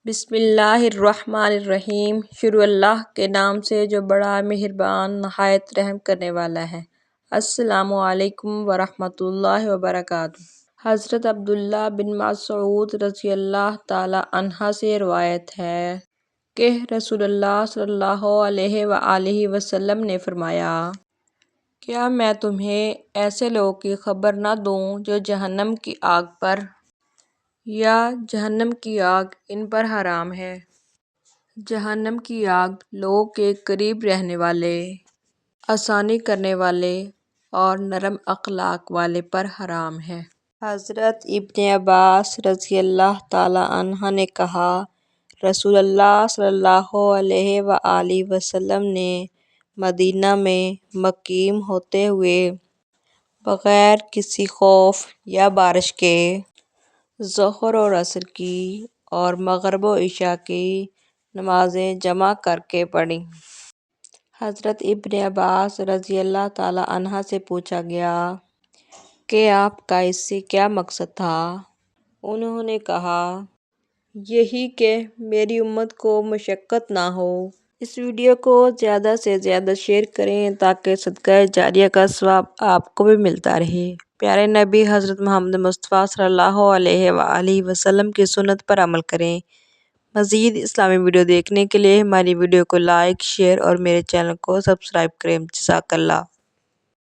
بسم اللہ الرحمن الرحیم۔ شروع اللہ کے نام سے جو بڑا مہربان نہایت رحم کرنے والا ہے۔ السلام علیکم ورحمۃ اللہ وبرکاتہ۔ حضرت عبداللہ بن مسعود رضی اللہ تعالی عنہ سے روایت ہے کہ رسول اللہ صلی اللہ علیہ وآلہ وسلم نے فرمایا، کیا میں تمہیں ایسے لوگوں کی خبر نہ دوں جو جہنم کی آگ پر یا جہنم کی آگ ان پر حرام ہے۔ جہنم کی آگ لوگوں کے قریب رہنے والے، آسانی کرنے والے اور نرم اخلاق والے پر حرام ہے۔ حضرت ابن عباس رضی اللہ تعالی عنہ نے کہا، رسول اللہ صلی اللہ علیہ وآلہ وسلم نے مدینہ میں مقیم ہوتے ہوئے بغیر کسی خوف یا بارش کے ظہر و عصر کی اور مغرب و عشاء کی نمازیں جمع کر کے پڑھیں۔ حضرت ابن عباس رضی اللہ تعالی عنہ سے پوچھا گیا کہ آپ کا اس سے کیا مقصد تھا؟ انہوں نے کہا، یہی کہ میری امت کو مشقت نہ ہو۔ اس ویڈیو کو زیادہ سے زیادہ شیئر کریں تاکہ صدقہ جاریہ کا ثواب آپ کو بھی ملتا رہے۔ پیارے نبی حضرت محمد مصطفیٰ صلی اللہ علیہ وآلہ وسلم کی سنت پر عمل کریں۔ مزید اسلامی ویڈیو دیکھنے کے لیے ہماری ویڈیو کو لائک، شیئر اور میرے چینل کو سبسکرائب کریں۔ جزاک اللہ۔